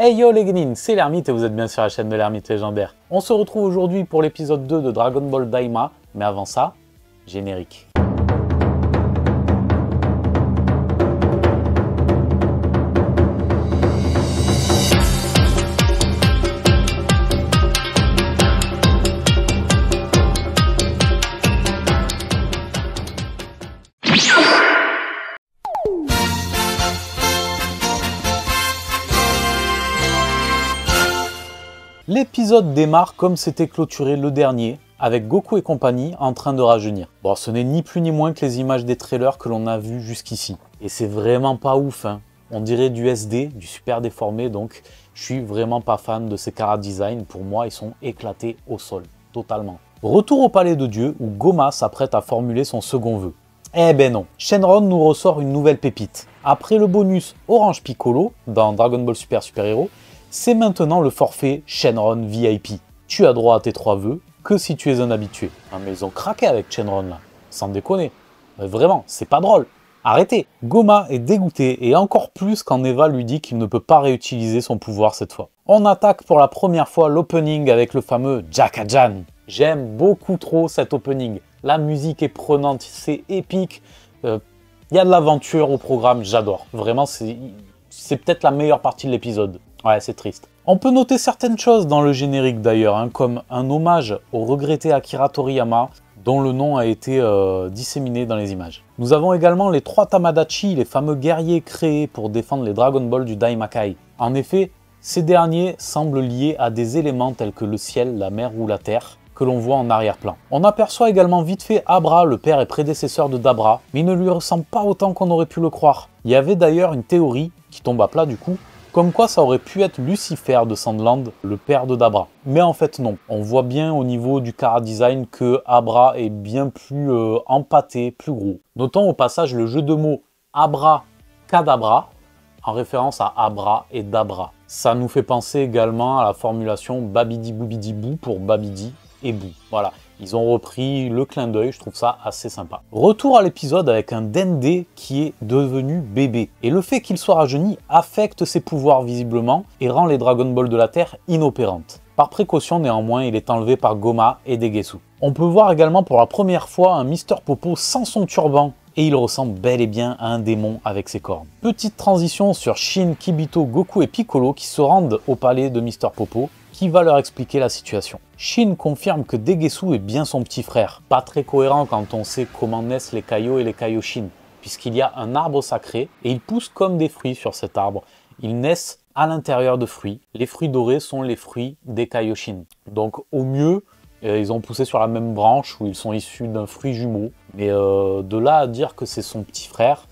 Hey yo les Gnins, c'est l'Ermite et vous êtes bien sur la chaîne de l'Ermite légendaire. On se retrouve aujourd'hui pour l'épisode 2 de Dragon Ball Daima, mais avant ça, générique. L'épisode démarre comme c'était clôturé le dernier, avec Goku et compagnie en train de rajeunir. Bon, ce n'est ni plus ni moins que les images des trailers que l'on a vus jusqu'ici. Et c'est vraiment pas ouf, hein. On dirait du SD, du super déformé, donc je suis vraiment pas fan de ces chara design. Pour moi, ils sont éclatés au sol, totalement. Retour au palais de Dieu, où Goma s'apprête à formuler son second vœu. Eh ben non, Shenron nous ressort une nouvelle pépite. Après le bonus Orange Piccolo, dans Dragon Ball Super Super Hero, c'est maintenant le forfait Shenron VIP. Tu as droit à tes 3 vœux que si tu es un habitué. Ah mais ils ont craqué avec Shenron là, sans déconner. Mais vraiment, c'est pas drôle. Arrêtez. Goma est dégoûté et encore plus quand Eva lui dit qu'il ne peut pas réutiliser son pouvoir cette fois. On attaque pour la première fois l'opening avec le fameux Jackajan. J'aime beaucoup trop cet opening. La musique est prenante, c'est épique. Il y a de l'aventure au programme, j'adore. Vraiment, c'est peut-être la meilleure partie de l'épisode. Ouais, c'est triste. On peut noter certaines choses dans le générique d'ailleurs, hein, comme un hommage au regretté Akira Toriyama, dont le nom a été disséminé dans les images. Nous avons également les 3 Tamadachi, les fameux guerriers créés pour défendre les Dragon Ball du Daimakai. En effet, ces derniers semblent liés à des éléments tels que le ciel, la mer ou la terre, que l'on voit en arrière-plan. On aperçoit également vite fait Abra, le père et prédécesseur de Dabra, mais il ne lui ressemble pas autant qu'on aurait pu le croire. Il y avait d'ailleurs une théorie, qui tombe à plat du coup, comme quoi ça aurait pu être Lucifer de Sandland, le père de Dabra. Mais en fait non, on voit bien au niveau du chara design que Abra est bien plus empâté, plus gros. Notons au passage le jeu de mots Abra Kadabra, en référence à Abra et Dabra. Ça nous fait penser également à la formulation Babidi Boubidi Bou pour Babidi et Bou. Voilà, ils ont repris le clin d'œil, je trouve ça assez sympa. Retour à l'épisode avec un Dende qui est devenu bébé. Et le fait qu'il soit rajeuni affecte ses pouvoirs visiblement et rend les Dragon Ball de la Terre inopérantes. Par précaution néanmoins, il est enlevé par Goma et Degesu. On peut voir également pour la première fois un Mister Popo sans son turban. Et il ressemble bel et bien à un démon avec ses cornes. Petite transition sur Shin, Kibito, Goku et Piccolo qui se rendent au palais de Mister Popo, qui va leur expliquer la situation. Shin confirme que Degesu est bien son petit frère. Pas très cohérent quand on sait comment naissent les Kaio et les Kaioshin, puisqu'il y a un arbre sacré et ils poussent comme des fruits sur cet arbre. Ils naissent à l'intérieur de fruits. Les fruits dorés sont les fruits des Kaioshin. Donc au mieux, ils ont poussé sur la même branche où ils sont issus d'un fruit jumeau. Mais de là à dire que c'est son petit frère,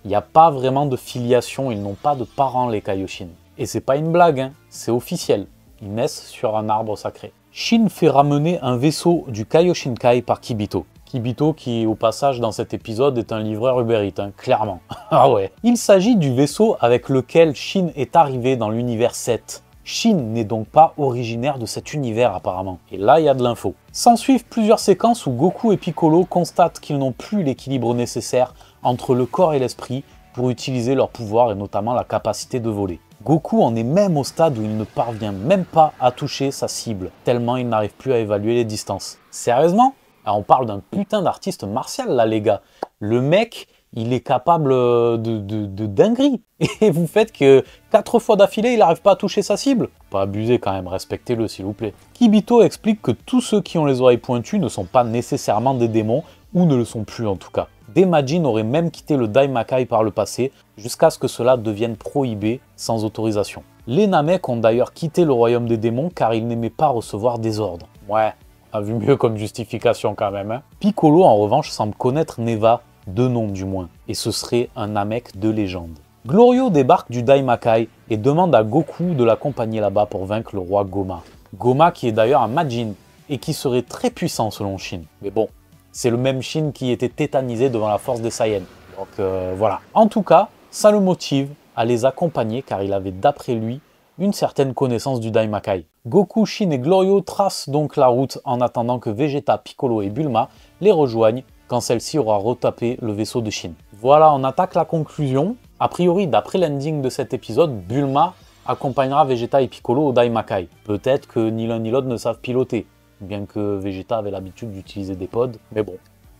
il n'y a pas vraiment de filiation. Ils n'ont pas de parents, les Kaioshin. Et c'est pas une blague, hein, c'est officiel. Ils naissent sur un arbre sacré. Shin fait ramener un vaisseau du Kaioshinkai par Kibito. Kibito qui, au passage, dans cet épisode, est un livreur Uber Eats, hein, clairement. Ah ouais. Il s'agit du vaisseau avec lequel Shin est arrivé dans l'univers 7. Shin n'est donc pas originaire de cet univers apparemment. Et là, il y a de l'info. S'ensuivent plusieurs séquences où Goku et Piccolo constatent qu'ils n'ont plus l'équilibre nécessaire entre le corps et l'esprit pour utiliser leur pouvoir et notamment la capacité de voler. Goku en est même au stade où il ne parvient même pas à toucher sa cible, tellement il n'arrive plus à évaluer les distances. Sérieusement? Alors on parle d'un putain d'artiste martial là les gars. Le mec, il est capable de dinguerie. Et vous faites que 4 fois d'affilée, il n'arrive pas à toucher sa cible. Pas abuser quand même, respectez-le s'il vous plaît. Kibito explique que tous ceux qui ont les oreilles pointues ne sont pas nécessairement des démons, ou ne le sont plus en tout cas. Des Majin auraient même quitté le Daimakai par le passé, jusqu'à ce que cela devienne prohibé sans autorisation. Les Namek ont d'ailleurs quitté le royaume des démons car ils n'aimaient pas recevoir des ordres. Ouais, on a vu mieux comme justification quand même. Hein. Piccolo en revanche semble connaître Neva, de nom du moins, et ce serait un Namek de légende. Glorio débarque du Daimakai et demande à Goku de l'accompagner là-bas pour vaincre le roi Goma. Goma qui est d'ailleurs un Majin et qui serait très puissant selon Shin. Mais bon, c'est le même Shin qui était tétanisé devant la force des Saiyans. Donc voilà. En tout cas, ça le motive à les accompagner car il avait d'après lui une certaine connaissance du Daimakai. Goku, Shin et Glorio tracent donc la route en attendant que Vegeta, Piccolo et Bulma les rejoignent quand celle-ci aura retapé le vaisseau de Shin. Voilà, on attaque la conclusion. A priori, d'après l'ending de cet épisode, Bulma accompagnera Vegeta et Piccolo au Daimakai. Peut-être que ni l'un ni l'autre ne savent piloter, bien que Vegeta avait l'habitude d'utiliser des pods, mais bon,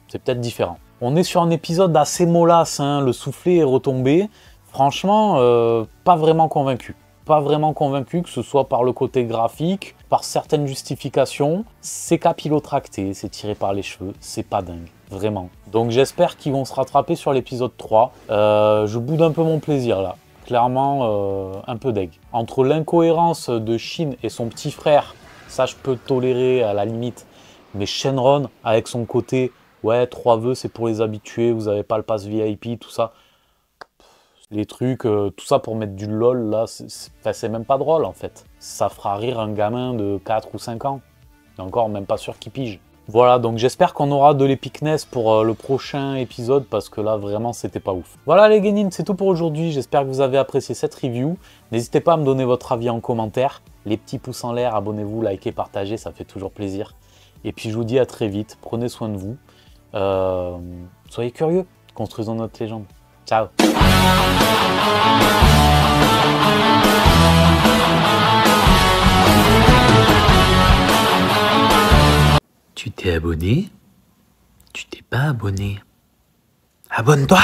c'est peut-être différent. On est sur un épisode assez mollasse, hein, le soufflet est retombé. Franchement, pas vraiment convaincu. Pas vraiment convaincu, que ce soit par le côté graphique, par certaines justifications. C'est capillotracté, c'est tiré par les cheveux, c'est pas dingue, vraiment. Donc j'espère qu'ils vont se rattraper sur l'épisode 3. Je boude un peu mon plaisir là, clairement un peu deg. Entre l'incohérence de Shin et son petit frère, ça je peux tolérer à la limite, mais Shenron avec son côté, ouais 3 vœux c'est pour les habitués, vous avez pas le pass VIP, tout ça. Les trucs, tout ça pour mettre du lol, là, c'est même pas drôle, en fait. Ça fera rire un gamin de 4 ou 5 ans. Et encore, même pas sûr qu'il pige. Voilà, donc j'espère qu'on aura de l'épicness pour le prochain épisode, parce que là, vraiment, c'était pas ouf. Voilà les Genin, c'est tout pour aujourd'hui. J'espère que vous avez apprécié cette review. N'hésitez pas à me donner votre avis en commentaire. Les petits pouces en l'air, abonnez-vous, likez, partagez, ça fait toujours plaisir. Et puis, je vous dis à très vite. Prenez soin de vous. Soyez curieux. Construisons notre légende. Ciao. Tu t'es abonné? Tu t'es pas abonné? Abonne-toi!